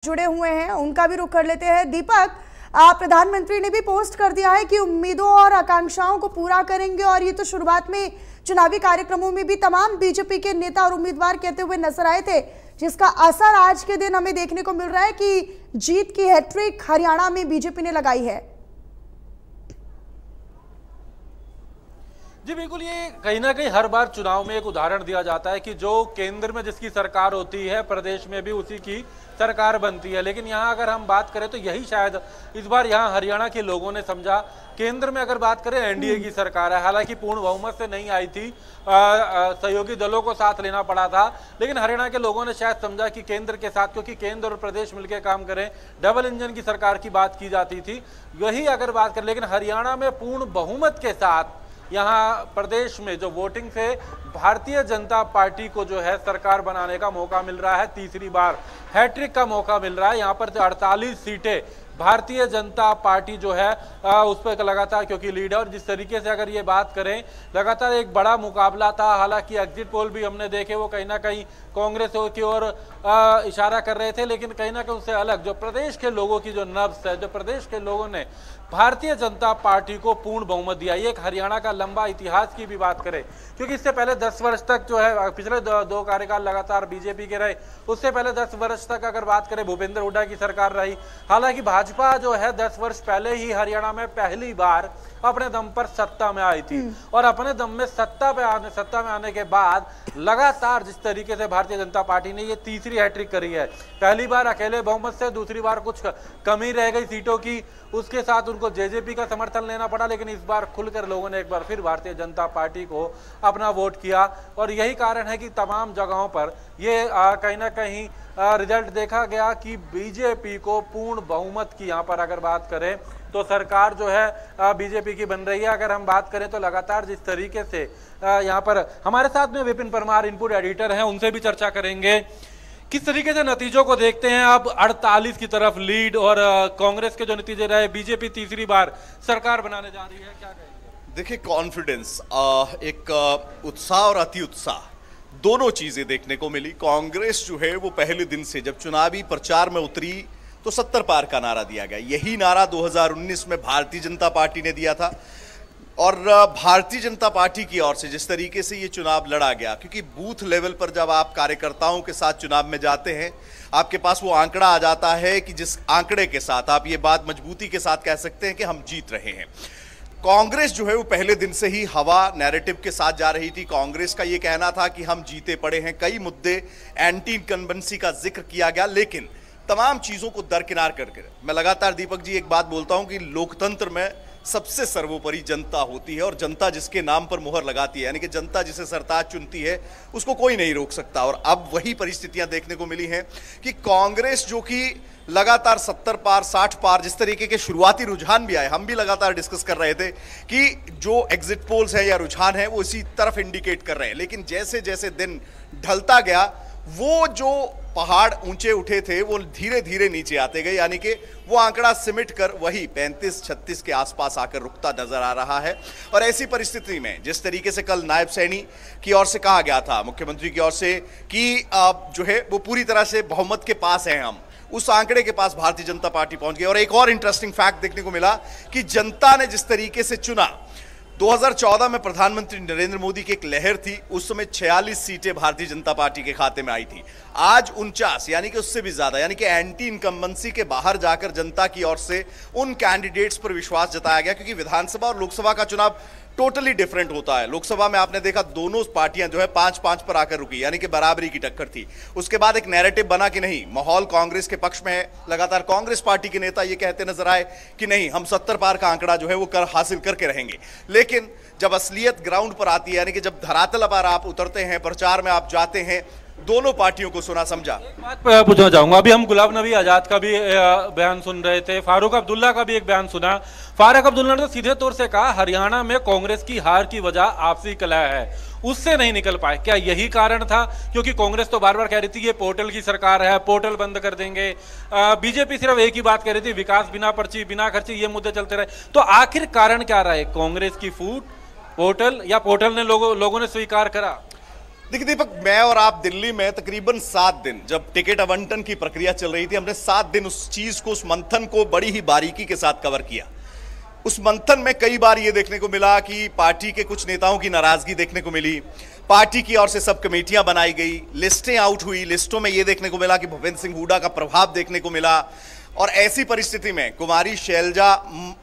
जुड़े हुए हैं उनका भी रुख कर लेते हैं। दीपक, प्रधानमंत्री ने भी पोस्ट कर दिया है कि उम्मीदों और आकांक्षाओं को पूरा करेंगे, और ये तो शुरुआत में चुनावी कार्यक्रमों में भी तमाम बीजेपी के नेता और उम्मीदवार कहते हुए नजर आए थे, जिसका असर आज के दिन हमें देखने को मिल रहा है कि जीत की हैट्रिक हरियाणा में बीजेपी ने लगाई है। जी बिल्कुल, ये कहीं ना कहीं हर बार चुनाव में एक उदाहरण दिया जाता है कि जो केंद्र में जिसकी सरकार होती है प्रदेश में भी उसी की सरकार बनती है। लेकिन यहाँ अगर हम बात करें तो यही शायद इस बार यहाँ हरियाणा के लोगों ने समझा। केंद्र में अगर बात करें एनडीए की सरकार है, हालांकि पूर्ण बहुमत से नहीं आई थी, सहयोगी दलों को साथ लेना पड़ा था, लेकिन हरियाणा के लोगों ने शायद समझा कि केंद्र के साथ, क्योंकि केंद्र और प्रदेश मिलकर काम करें, डबल इंजन की सरकार की बात की जाती थी, वही अगर बात करें। लेकिन हरियाणा में पूर्ण बहुमत के साथ यहाँ प्रदेश में जो वोटिंग से भारतीय जनता पार्टी को जो है सरकार बनाने का मौका मिल रहा है, तीसरी बार हैट्रिक का मौका मिल रहा है। यहाँ पर 48 सीटें भारतीय जनता पार्टी जो है उस पर लगातार क्योंकि लीड है। और जिस तरीके से अगर ये बात करें, लगातार एक बड़ा मुकाबला था। हालांकि एग्जिट पोल भी हमने देखे, वो कहीं ना कहीं कांग्रेस की ओर इशारा कर रहे थे, लेकिन कहीं ना कहीं उससे अलग जो प्रदेश के लोगों की जो नब्ज है, जो प्रदेश के लोगों ने भारतीय जनता पार्टी को पूर्ण बहुमत दिया। ये एक हरियाणा का लंबा इतिहास की भी बात करें, क्योंकि इससे पहले 10 वर्ष तक जो है, पिछले दो कार्यकाल लगातार बीजेपी के रहे, उससे पहले 10 वर्ष तक अगर बात करें भूपेंद्र हुड्डा की सरकार रही। हालांकि भाजपा जो है 10 वर्ष पहले ही हरियाणा में पहली बार अपने दम पर सत्ता में आई थी, और अपने दम में सत्ता में आने के बाद लगातार जिस तरीके से भारतीय जनता पार्टी ने ये तीसरी हैट्रिक करी है, पहली बार अकेले बहुमत से, दूसरी बार कुछ कमी रह गई सीटों की, उसके साथ उनको जेजेपी का समर्थन लेना पड़ा, लेकिन इस बार खुलकर लोगों ने एक बार फिर भारतीय जनता पार्टी को अपना वोट किया। और यही कारण है कि तमाम जगहों पर ये कहीं ना कहीं रिजल्ट देखा गया कि बीजेपी को पूर्ण बहुमत की यहाँ पर अगर बात करें तो सरकार जो है बीजेपी की बन रही है। अगर हम बात करें तो लगातार जिस तरीके से यहाँ पर हमारे साथ में विपिन परमार इनपुट एडिटर हैं, उनसे भी चर्चा करेंगे किस तरीके से नतीजों को देखते हैं। अब 48 की तरफ लीड, और कांग्रेस के जो नतीजे रहे, बीजेपी तीसरी बार सरकार बनाने जा रही है, क्या कहेंगे? देखिए, कॉन्फिडेंस, एक उत्साह और अति उत्साह दोनों चीजें देखने को मिली। कांग्रेस जो है वो पहले दिन से जब चुनावी प्रचार में उतरी तो 70 पार का नारा दिया गया। यही नारा 2019 में भारतीय जनता पार्टी ने दिया था, और भारतीय जनता पार्टी की ओर से जिस तरीके से ये चुनाव लड़ा गया, क्योंकि बूथ लेवल पर जब आप कार्यकर्ताओं के साथ चुनाव में जाते हैं, आपके पास वो आंकड़ा आ जाता है कि जिस आंकड़े के साथ आप ये बात मजबूती के साथ कह सकते हैं कि हम जीत रहे हैं। कांग्रेस जो है वो पहले दिन से ही हवा नैरेटिव के साथ जा रही थी। कांग्रेस का ये कहना था कि हम जीते पड़े हैं, कई मुद्दे एंटी इनकम्बेंसी का जिक्र किया गया, लेकिन तमाम चीजों को दरकिनार करके मैं लगातार, दीपक जी, एक बात बोलता हूं कि लोकतंत्र में सबसे सर्वोपरि जनता होती है, और जनता जिसके नाम पर मुहर लगाती है, यानी कि जनता जिसे सरताज चुनती है, उसको कोई नहीं रोक सकता। और अब वही परिस्थितियां देखने को मिली हैं कि कांग्रेस जो कि लगातार 70 पार 60 पार, जिस तरीके के शुरुआती रुझान भी आए, हम भी लगातार डिस्कस कर रहे थे कि जो एग्जिट पोल्स है या रुझान है वो इसी तरफ इंडिकेट कर रहे हैं, लेकिन जैसे जैसे दिन ढलता गया, वो जो पहाड़ ऊंचे उठे थे वो धीरे धीरे नीचे आते गए, यानी कि वो आंकड़ा सिमट कर वही 35-36 के आसपास आकर रुकता नजर आ रहा है। और ऐसी परिस्थिति में जिस तरीके से कल नायब सैनी की ओर से कहा गया था, मुख्यमंत्री की ओर से, कि जो है वो पूरी तरह से बहुमत के पास हैं, हम उस आंकड़े के पास भारतीय जनता पार्टी पहुंच गई। और एक और इंटरेस्टिंग फैक्ट देखने को मिला कि जनता ने जिस तरीके से चुना, 2014 में प्रधानमंत्री नरेंद्र मोदी की एक लहर थी, उस समय 46 सीटें भारतीय जनता पार्टी के खाते में आई थी। आज 49, यानी कि उससे भी ज्यादा, यानी कि एंटी इनकम्बेंसी के बाहर जाकर जनता की ओर से उन कैंडिडेट्स पर विश्वास जताया गया, क्योंकि विधानसभा और लोकसभा का चुनाव टोटली डिफरेंट होता है। लोकसभा में आपने देखा दोनों पार्टियां जो है 5-5 पर आकर रुकी, यानी कि बराबरी की टक्कर थी। उसके बाद एक नैरेटिव बना कि नहीं, माहौल कांग्रेस के पक्ष में है। लगातार कांग्रेस पार्टी के नेता ये कहते नजर आए कि नहीं, हम 70 पार का आंकड़ा जो है वो हासिल करके रहेंगे। लेकिन जब असलियत ग्राउंड पर आती है, यानी कि जब धरातल पर आप उतरते हैं, प्रचार में आप जाते हैं, दोनों पार्टियों को सुना समझा। एक बात पूछना चाहूंगा, अभी हम गुलाम नबी आजाद का भी बयान सुन रहे थे, फारूक अब्दुल्ला का भी एक बयान सुना। फारूक अब्दुल्ला ने तो सीधे तौर से कहा हरियाणा में कांग्रेस की हार की वजह आपसी कलह है, उससे नहीं निकल पाए। क्या यही कारण था? क्योंकि कांग्रेस तो बार बार कह रही थी ये पोर्टल की सरकार है, पोर्टल बंद कर देंगे। बीजेपी सिर्फ एक ही बात कह रही थी, विकास बिना पर्ची बिना खर्ची, ये मुद्दे चलते रहे। तो आखिर कारण क्या रहा है? कांग्रेस की फूट, पोर्टल, या पोर्टल ने लोगों ने स्वीकार करा? देखिए दीपक, मैं और आप दिल्ली में तकरीबन 7 दिन जब टिकट आवंटन की प्रक्रिया चल रही थी, हमने 7 दिन उस चीज को, उस मंथन को बड़ी ही बारीकी के साथ कवर किया। उस मंथन में कई बार यह देखने को मिला कि पार्टी के कुछ नेताओं की नाराजगी देखने को मिली, पार्टी की ओर से सब कमेटियां बनाई गई, लिस्टें आउट हुई, लिस्टों में यह देखने को मिला कि भूपेंद्र सिंह हुड्डा का प्रभाव देखने को मिला। और ऐसी परिस्थिति में कुमारी शैलजा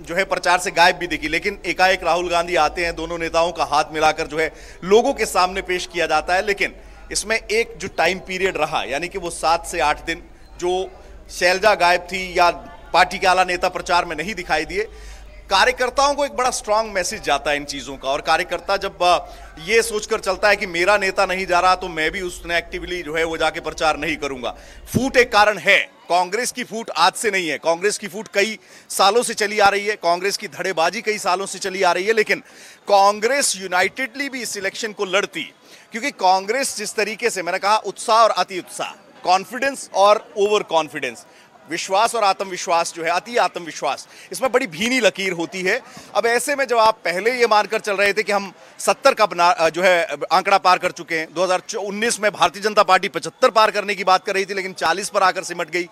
जो है प्रचार से गायब भी दिखी, लेकिन एकाएक राहुल गांधी आते हैं, दोनों नेताओं का हाथ मिलाकर जो है लोगों के सामने पेश किया जाता है। लेकिन इसमें एक जो टाइम पीरियड रहा, यानी कि वो 7 से 8 दिन जो शैलजा गायब थी या पार्टी के आला नेता प्रचार में नहीं दिखाई दिए, कार्यकर्ताओं को एक बड़ा स्ट्रांग मैसेज जाता है इन चीजों का। और कार्यकर्ता जब ये सोचकर चलता है कि मेरा नेता नहीं जा रहा तो मैं भी उसने एक्टिवली जो है वो जाके प्रचार नहीं करूंगा। फूट एक कारण है, कांग्रेस की फूट आज से नहीं है, कांग्रेस की फूट कई सालों से चली आ रही है, कांग्रेस की धड़ेबाजी कई सालों से चली आ रही है। लेकिन कांग्रेस यूनाइटेडली भी इस इलेक्शन को लड़ती, क्योंकि कांग्रेस जिस तरीके से, मैंने कहा उत्साह और अति उत्साह, कॉन्फिडेंस और ओवर कॉन्फिडेंस, विश्वास और आत्मविश्वास जो है, अति आत्मविश्वास, इसमें बड़ी भीनी लकीर होती है। अब ऐसे में जब आप पहले ये मानकर चल रहे थे कि हम 70 का जो है आंकड़ा पार कर चुके हैं, 2019 में भारतीय जनता पार्टी 75 पार करने की बात कर रही थी लेकिन 40 पर आकर सिमट गई,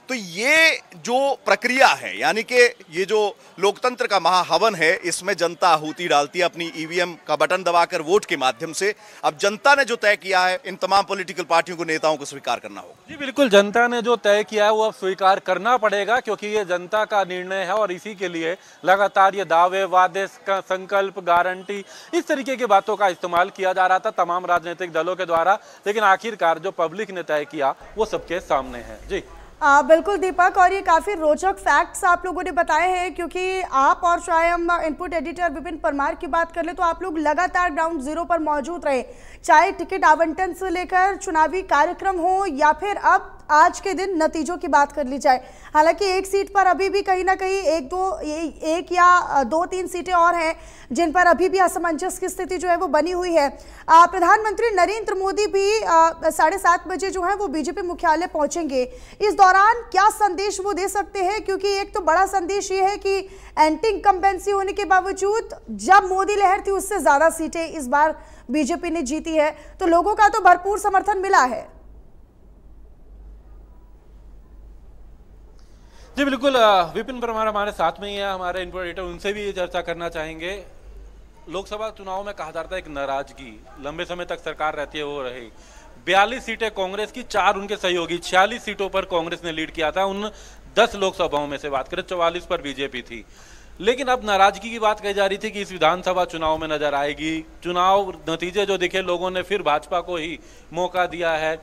तो ये जो प्रक्रिया है, यानी कि ये जो लोकतंत्र का महाहवन है, इसमें जनता आहुति डालती है अपनी ईवीएम का बटन दबाकर वोट के माध्यम से। अब जनता ने जो तय किया है, इन तमाम पॉलिटिकल पार्टियों को, नेताओं को स्वीकार करना होगा। जी बिल्कुल, जनता ने जो तय किया है वो अब स्वीकार करना पड़ेगा, क्योंकि ये जनता का निर्णय है और इसी के लिए लगातार ये दावे, वादे, संकल्प, गारंटी, इस तरीके की बातों का इस्तेमाल किया जा रहा था तमाम राजनीतिक दलों के द्वारा। लेकिन आखिरकार जो पब्लिक ने तय किया वो सबके सामने है। जी बिल्कुल दीपक, और ये काफ़ी रोचक फैक्ट्स आप लोगों ने बताए हैं, क्योंकि आप और चाहे हम इनपुट एडिटर विपिन परमार की बात कर ले तो आप लोग लगातार ग्राउंड जीरो पर मौजूद रहे, चाहे टिकट आवंटन से लेकर चुनावी कार्यक्रम हो या फिर अब आज के दिन नतीजों की बात कर ली जाए। हालांकि एक सीट पर अभी भी कहीं ना कहीं एक या 2-3 सीटें और हैं जिन पर अभी भी असमंजस की स्थिति जो है वो बनी हुई है। प्रधानमंत्री नरेंद्र मोदी भी 7:30 बजे जो है वो बीजेपी मुख्यालय पहुंचेंगे। इस दौरान क्या संदेश वो दे सकते हैं, क्योंकि एक तो बड़ा संदेश ये है कि एंटी इनकम्बेंसी होने के बावजूद जब मोदी लहर थी उससे ज्यादा सीटें इस बार बीजेपी ने जीती है, तो लोगों का तो भरपूर समर्थन मिला है। जी बिल्कुल, विपिन परमार हमारे साथ में ही है, हमारे इनपुट एडिटर, उनसे भी ये चर्चा करना चाहेंगे। लोकसभा चुनाव में कहा जाता है एक नाराजगी लंबे समय तक सरकार रहती है वो रही। 42 सीटें कांग्रेस की, 4 उनके सहयोगी, 46 सीटों पर कांग्रेस ने लीड किया था। उन 10 लोकसभाओं में से बात करें 44 पर बीजेपी थी। लेकिन अब नाराजगी की बात कही जा रही थी कि इस विधानसभा चुनाव में नजर आएगी। चुनाव नतीजे जो दिखे, लोगों ने फिर भाजपा को ही मौका दिया है।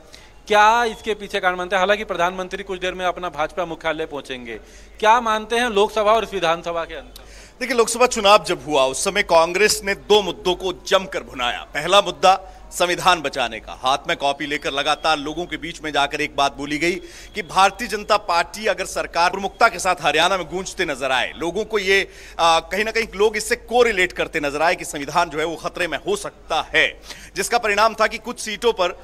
क्या इसके पीछे कारण मानते हैं? हालांकि प्रधानमंत्री कुछ देर में अपना भाजपा मुख्यालय पहुंचेंगे, क्या मानते हैं लोकसभा और इस विधानसभा के अंतर? देखिए, लोकसभा चुनाव जब हुआ उस समय कांग्रेस ने 2 मुद्दों को जमकर भुनाया। पहला मुद्दा संविधान बचाने का, हाथ में कॉपी लेकर लगातार लोगों के बीच में जाकर एक बात बोली गई कि भारतीय जनता पार्टी अगर सरकार प्रमुखता के साथ हरियाणा में गूंजते नजर आए, लोगों को ये कहीं ना कहीं लोग इससे कोरिलेट करते नजर आए कि संविधान जो है वो खतरे में हो सकता है, जिसका परिणाम था कि कुछ सीटों पर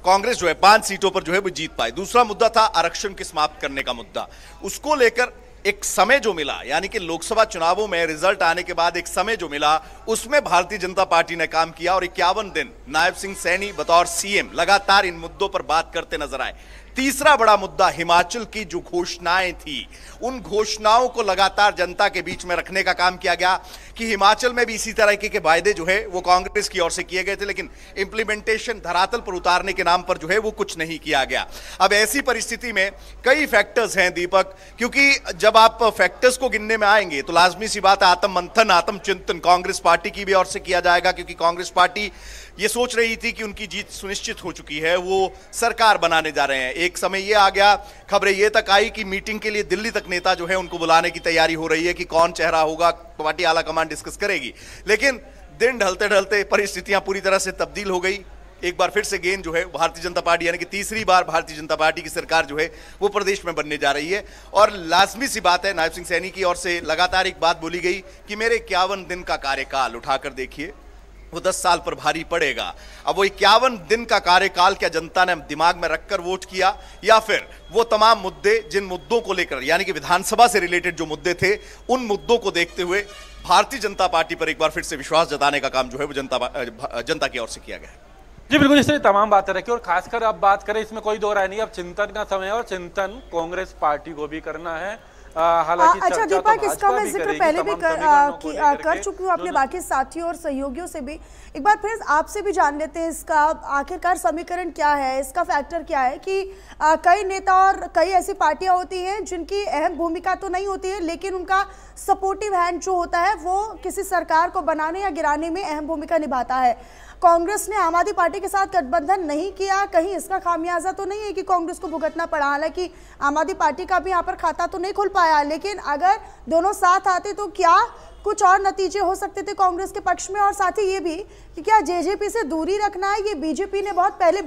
कांग्रेस जो है 5 सीटों पर जो है वो जीत पाई। दूसरा मुद्दा था आरक्षण के समाप्त करने का मुद्दा। उसको लेकर एक समय जो मिला, यानी कि लोकसभा चुनावों में रिजल्ट आने के बाद एक समय जो मिला, उसमें भारतीय जनता पार्टी ने काम किया और 51 दिन नायब सिंह सैनी बतौर सीएम लगातार इन मुद्दों पर बात करते नजर आए। तीसरा बड़ा मुद्दा हिमाचल की जो घोषणाएं थी, उन घोषणाओं को लगातार जनता के बीच में रखने का काम किया गया कि हिमाचल में भी इसी तरह के वायदे जो है वो कांग्रेस की ओर से किए गए थे, लेकिन इंप्लीमेंटेशन धरातल पर उतारने के नाम पर जो है वो कुछ नहीं किया गया। अब ऐसी परिस्थिति में कई फैक्टर्स हैं दीपक, क्योंकि जब आप फैक्टर्स को गिनने में आएंगे तो लाजमी सी बात है आत्म मंथन, आत्मचिंतन कांग्रेस पार्टी की भी ओर से किया जाएगा, क्योंकि कांग्रेस पार्टी ये सोच रही थी कि उनकी जीत सुनिश्चित हो चुकी है, वो सरकार बनाने जा रहे हैं। एक समय ये आ गया, खबरें ये तक आई कि मीटिंग के लिए दिल्ली तक नेता जो है उनको बुलाने की तैयारी हो रही है कि कौन चेहरा होगा, पार्टी आला कमान डिस्कस करेगी। लेकिन दिन ढलते ढलते परिस्थितियां पूरी तरह से तब्दील हो गई। एक बार फिर से गेंद जो है भारतीय जनता पार्टी, यानी कि तीसरी बार भारतीय जनता पार्टी की सरकार जो है वो प्रदेश में बनने जा रही है। और लाजमी सी बात है, नायब सिंह सैनी की ओर से लगातार एक बात बोली गई कि मेरे 51 दिन का कार्यकाल उठाकर देखिए, वो 10 साल पर भारी पड़ेगा। अब वो 51 दिन का कार्यकाल क्या जनता ने दिमाग में रखकर वोट किया, या फिर वो तमाम मुद्दे जिन मुद्दों को लेकर, यानी कि विधानसभा से रिलेटेड जो मुद्दे थे, उन मुद्दों को देखते हुए भारतीय जनता पार्टी पर एक बार फिर से विश्वास जताने का काम जो है वो जनता की ओर से किया गया है। जी बिल्कुल, इससे तमाम बातें रखी और खासकर अब बात करें, इसमें कोई दो राय नहीं, अब चिंतन का समय है और चिंतन कांग्रेस पार्टी को भी करना है। हालांकि अच्छा दीपक, इसका मैं जिक्र पहले भी कर चुकी हूँ अपने बाकी साथियों और सहयोगियों से भी। एक बार फिर आपसे भी जान लेते हैं इसका आखिरकार समीकरण क्या है, इसका फैक्टर क्या है कि कई नेता और कई ऐसी पार्टियां होती हैं जिनकी अहम भूमिका तो नहीं होती है, लेकिन उनका सपोर्टिव हैंड जो होता है वो किसी सरकार को बनाने या गिराने में अहम भूमिका निभाता है। कांग्रेस ने आम आदमी पार्टी के साथ गठबंधन नहीं किया, कहीं इसका खामियाजा तो नहीं है कि कांग्रेस को भुगतना पड़ा? हालांकि आम आदमी पार्टी का भी यहाँ पर खाता तो नहीं खुल पाया, लेकिन अगर दोनों साथ आते तो क्या कुछ और नतीजे हो सकते थे कांग्रेस के पक्ष में? और साथ ही ये भी कि क्या जेजेपी से दूरी रखना है, ये बीजेपी ने बहुत पहले